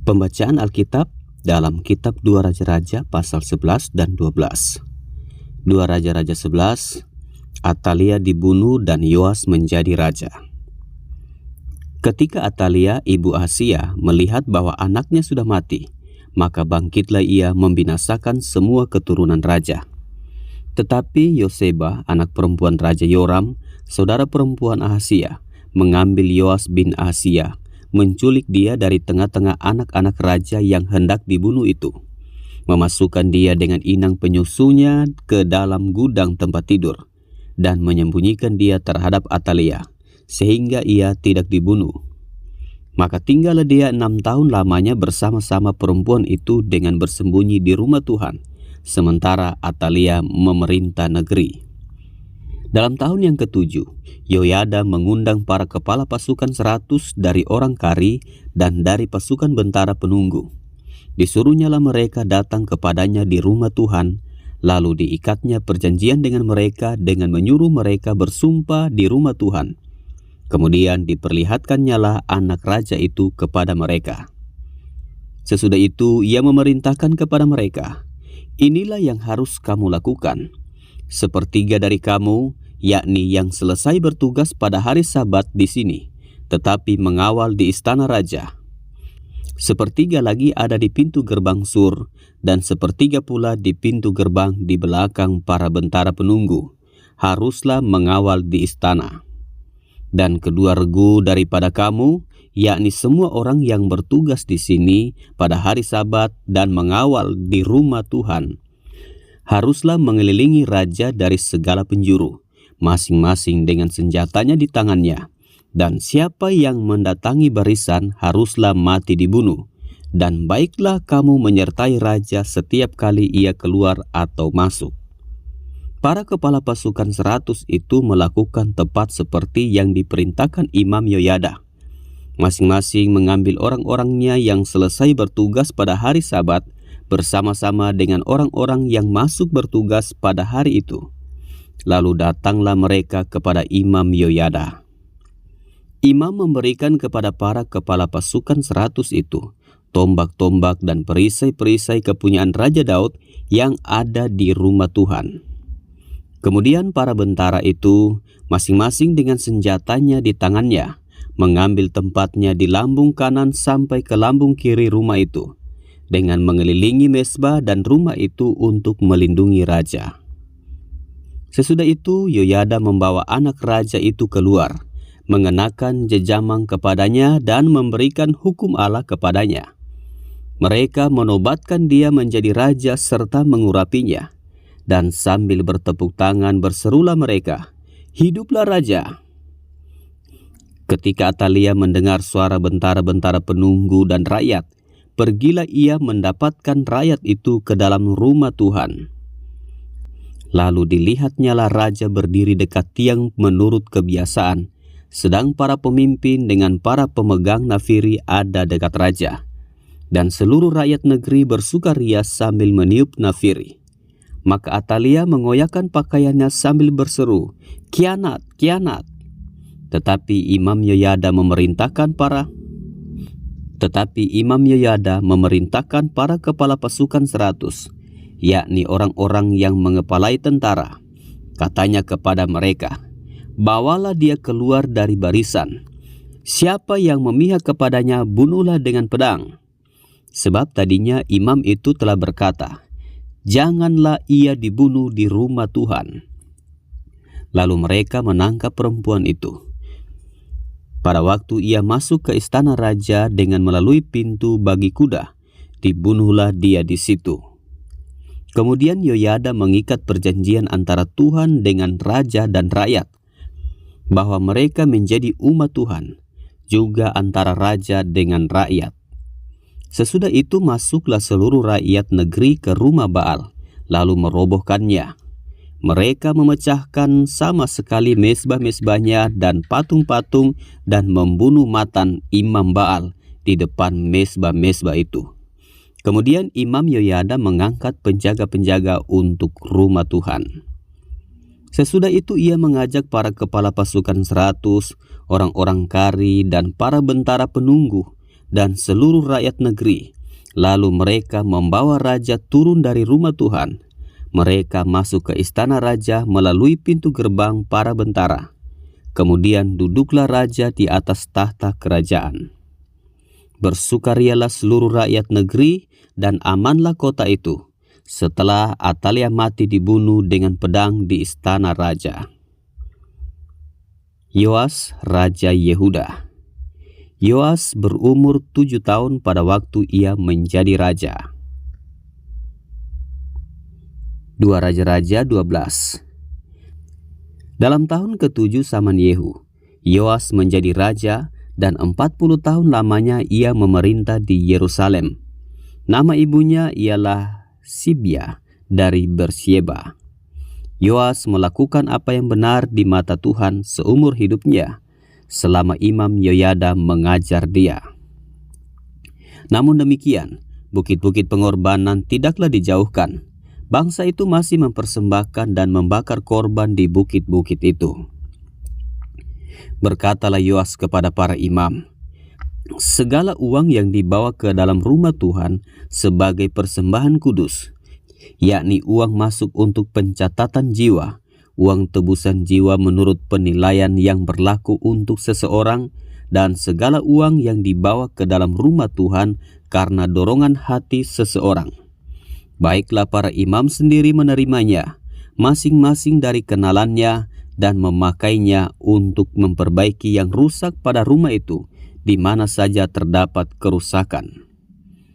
Pembacaan Alkitab dalam kitab 2 Raja-Raja pasal 11 dan 12. 2 Raja-Raja 11, Atalia dibunuh dan Yoas menjadi raja. Ketika Atalia, ibu Ahazia, melihat bahwa anaknya sudah mati, maka bangkitlah ia membinasakan semua keturunan raja. Tetapi Yoseba, anak perempuan Raja Yoram, saudara perempuan Ahazia, mengambil Yoas bin Ahazia, menculik dia dari tengah-tengah anak-anak raja yang hendak dibunuh itu, memasukkan dia dengan inang penyusunya ke dalam gudang tempat tidur, dan menyembunyikan dia terhadap Atalia, sehingga ia tidak dibunuh. Maka tinggallah dia 6 tahun lamanya bersama-sama perempuan itu dengan bersembunyi di rumah Tuhan, sementara Atalia memerintah negeri. Dalam tahun yang ke-7, Yoyada mengundang para kepala pasukan 100 dari orang Kari dan dari pasukan bentara penunggu. Disuruhnyalah mereka datang kepadanya di rumah Tuhan, lalu diikatnya perjanjian dengan mereka dengan menyuruh mereka bersumpah di rumah Tuhan. Kemudian diperlihatkannyalah anak raja itu kepada mereka. Sesudah itu ia memerintahkan kepada mereka, "Inilah yang harus kamu lakukan. Sepertiga dari kamu, yakni yang selesai bertugas pada hari Sabat di sini, tetapi mengawal di istana raja. Sepertiga lagi ada di pintu gerbang sur, dan sepertiga pula di pintu gerbang di belakang para bentara penunggu. Haruslah mengawal di istana. Dan kedua regu daripada kamu, yakni semua orang yang bertugas di sini pada hari Sabat dan mengawal di rumah Tuhan, haruslah mengelilingi raja dari segala penjuru, masing-masing dengan senjatanya di tangannya, dan siapa yang mendatangi barisan haruslah mati dibunuh, dan baiklah kamu menyertai raja setiap kali ia keluar atau masuk." Para kepala pasukan 100 itu melakukan tepat seperti yang diperintahkan Imam Yoyada. Masing-masing mengambil orang-orangnya yang selesai bertugas pada hari Sabat bersama-sama dengan orang-orang yang masuk bertugas pada hari itu. Lalu datanglah mereka kepada Imam Yoyada. Imam memberikan kepada para kepala pasukan 100 itu tombak-tombak dan perisai-perisai kepunyaan Raja Daud yang ada di rumah Tuhan. Kemudian para bentara itu, masing-masing dengan senjatanya di tangannya, mengambil tempatnya di lambung kanan sampai ke lambung kiri rumah itu, dengan mengelilingi mezbah dan rumah itu untuk melindungi raja. Sesudah itu Yoyada membawa anak raja itu keluar, mengenakan jejamang kepadanya dan memberikan hukum Allah kepadanya. Mereka menobatkan dia menjadi raja serta mengurapinya, dan sambil bertepuk tangan berserulah mereka, "Hiduplah raja!" Ketika Atalia mendengar suara bentara-bentara penunggu dan rakyat, pergilah ia mendapatkan rakyat itu ke dalam rumah Tuhan. Lalu dilihatnyalah raja berdiri dekat tiang menurut kebiasaan, sedang para pemimpin dengan para pemegang nafiri ada dekat raja, dan seluruh rakyat negeri bersukaria sambil meniup nafiri. Maka Atalia mengoyakkan pakaiannya sambil berseru, "Kianat, kianat!" Tetapi Imam Yoyada memerintahkan para kepala pasukan 100, yakni orang-orang yang mengepalai tentara. Katanya kepada mereka, "Bawalah dia keluar dari barisan. Siapa yang memihak kepadanya, bunuhlah dengan pedang." Sebab tadinya imam itu telah berkata, "Janganlah ia dibunuh di rumah Tuhan." Lalu mereka menangkap perempuan itu. Pada waktu ia masuk ke istana raja dengan melalui pintu bagi kuda, dibunuhlah dia di situ. Kemudian Yoyada mengikat perjanjian antara Tuhan dengan raja dan rakyat, bahwa mereka menjadi umat Tuhan, juga antara raja dengan rakyat. Sesudah itu masuklah seluruh rakyat negeri ke rumah Baal, lalu merobohkannya. Mereka memecahkan sama sekali mezbah-mezbahnya dan patung-patung dan membunuh Matan imam Baal di depan mezbah-mezbah itu. Kemudian Imam Yoyada mengangkat penjaga-penjaga untuk rumah Tuhan. Sesudah itu ia mengajak para kepala pasukan 100, orang-orang Kari dan para bentara penunggu, dan seluruh rakyat negeri. Lalu mereka membawa raja turun dari rumah Tuhan. Mereka masuk ke istana raja melalui pintu gerbang para bentara. Kemudian duduklah raja di atas tahta kerajaan. Bersukarialah seluruh rakyat negeri dan amanlah kota itu, setelah Atalia mati dibunuh dengan pedang di istana raja. Yoas, Raja Yehuda. Yoas berumur 7 tahun pada waktu ia menjadi raja. 2 Raja-Raja 12. Dalam tahun ke-7 zaman Yehu, Yoas menjadi raja dan 40 tahun lamanya ia memerintah di Yerusalem. Nama ibunya ialah Sibia dari Bersyeba. Yoas melakukan apa yang benar di mata Tuhan seumur hidupnya, selama Imam Yoyada mengajar dia. Namun demikian, bukit-bukit pengorbanan tidaklah dijauhkan. Bangsa itu masih mempersembahkan dan membakar korban di bukit-bukit itu. Berkatalah Yoas kepada para imam, segala uang yang dibawa ke dalam rumah Tuhan sebagai persembahan kudus, yakni uang masuk untuk pencatatan jiwa, uang tebusan jiwa menurut penilaian yang berlaku untuk seseorang, dan segala uang yang dibawa ke dalam rumah Tuhan karena dorongan hati seseorang. Baiklah para imam sendiri menerimanya, masing-masing dari kenalannya, dan memakainya untuk memperbaiki yang rusak pada rumah itu, di mana saja terdapat kerusakan.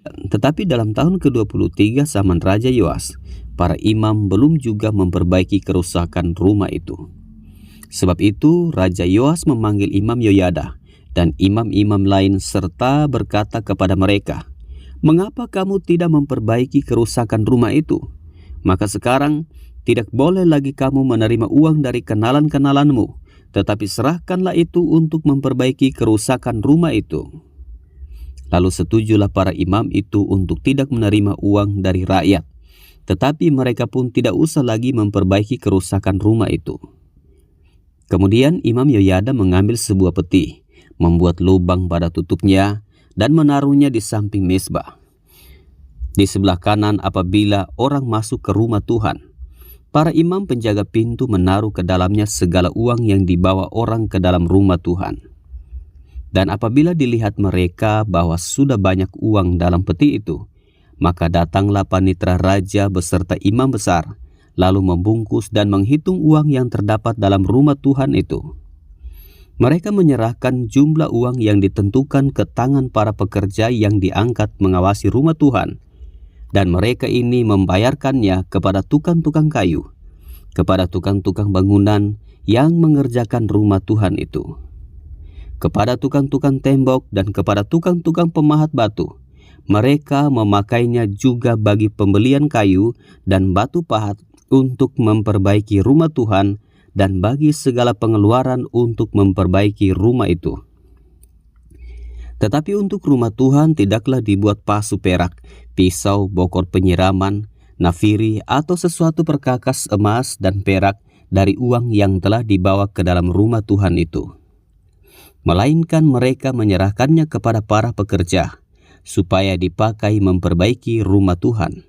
Tetapi dalam tahun ke-23 zaman Raja Yoas, para imam belum juga memperbaiki kerusakan rumah itu. Sebab itu Raja Yoas memanggil Imam Yoyada dan imam-imam lain serta berkata kepada mereka, "Mengapa kamu tidak memperbaiki kerusakan rumah itu? Maka sekarang tidak boleh lagi kamu menerima uang dari kenalan-kenalanmu, tetapi serahkanlah itu untuk memperbaiki kerusakan rumah itu." Lalu setujulah para imam itu untuk tidak menerima uang dari rakyat, tetapi mereka pun tidak usah lagi memperbaiki kerusakan rumah itu. Kemudian Imam Yoyada mengambil sebuah peti, membuat lubang pada tutupnya, dan menaruhnya di samping mezbah, di sebelah kanan apabila orang masuk ke rumah Tuhan. Para imam penjaga pintu menaruh ke dalamnya segala uang yang dibawa orang ke dalam rumah Tuhan. Dan apabila dilihat mereka bahwa sudah banyak uang dalam peti itu, maka datanglah panitera raja beserta imam besar, lalu membungkus dan menghitung uang yang terdapat dalam rumah Tuhan itu. Mereka menyerahkan jumlah uang yang ditentukan ke tangan para pekerja yang diangkat mengawasi rumah Tuhan, dan mereka ini membayarkannya kepada tukang-tukang kayu, kepada tukang-tukang bangunan yang mengerjakan rumah Tuhan itu, kepada tukang-tukang tembok, dan kepada tukang-tukang pemahat batu. Mereka memakainya juga bagi pembelian kayu dan batu pahat untuk memperbaiki rumah Tuhan, dan bagi segala pengeluaran untuk memperbaiki rumah itu. Tetapi untuk rumah Tuhan tidaklah dibuat pasu perak, pisau, bokor penyiraman, nafiri, atau sesuatu perkakas emas dan perak dari uang yang telah dibawa ke dalam rumah Tuhan itu. Melainkan mereka menyerahkannya kepada para pekerja, supaya dipakai memperbaiki rumah Tuhan.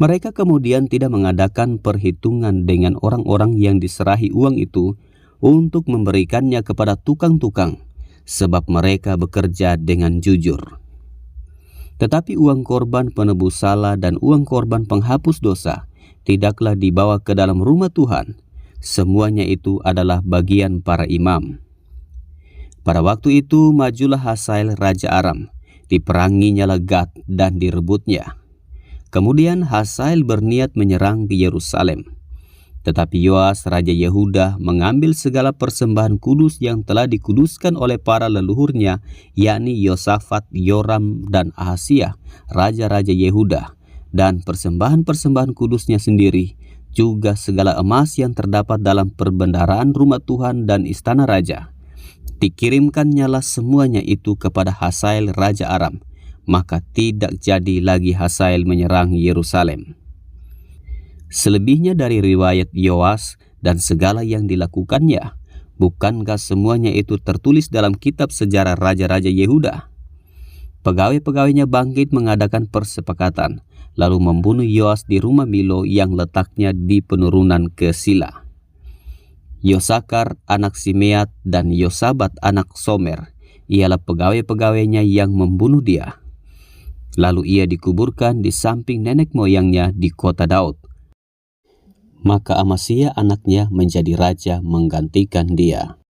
Mereka kemudian tidak mengadakan perhitungan dengan orang-orang yang diserahi uang itu untuk memberikannya kepada tukang-tukang, sebab mereka bekerja dengan jujur. Tetapi uang korban penebus salah dan uang korban penghapus dosa tidaklah dibawa ke dalam rumah Tuhan. Semuanya itu adalah bagian para imam. Pada waktu itu majulah Hazael Raja Aram, diperanginya Gat dan direbutnya. Kemudian Hazael berniat menyerang ke Yerusalem. Tetapi Yoas Raja Yehuda mengambil segala persembahan kudus yang telah dikuduskan oleh para leluhurnya, yakni Yosafat, Yoram, dan Ahasiah, raja-raja Yehuda, dan persembahan-persembahan kudusnya sendiri, juga segala emas yang terdapat dalam perbendaharaan rumah Tuhan dan istana raja. Dikirimkannyalah semuanya itu kepada Hazael Raja Aram, maka tidak jadi lagi Hazael menyerang Yerusalem. Selebihnya dari riwayat Yoas dan segala yang dilakukannya, bukankah semuanya itu tertulis dalam kitab sejarah raja-raja Yehuda? Pegawai-pegawainya bangkit mengadakan persepakatan, lalu membunuh Yoas di rumah Milo yang letaknya di penurunan ke Sila. Yosakar anak Simeat dan Yosabat anak Somer ialah pegawai-pegawainya yang membunuh dia. Lalu ia dikuburkan di samping nenek moyangnya di kota Daud. Maka Amasya anaknya menjadi raja menggantikan dia.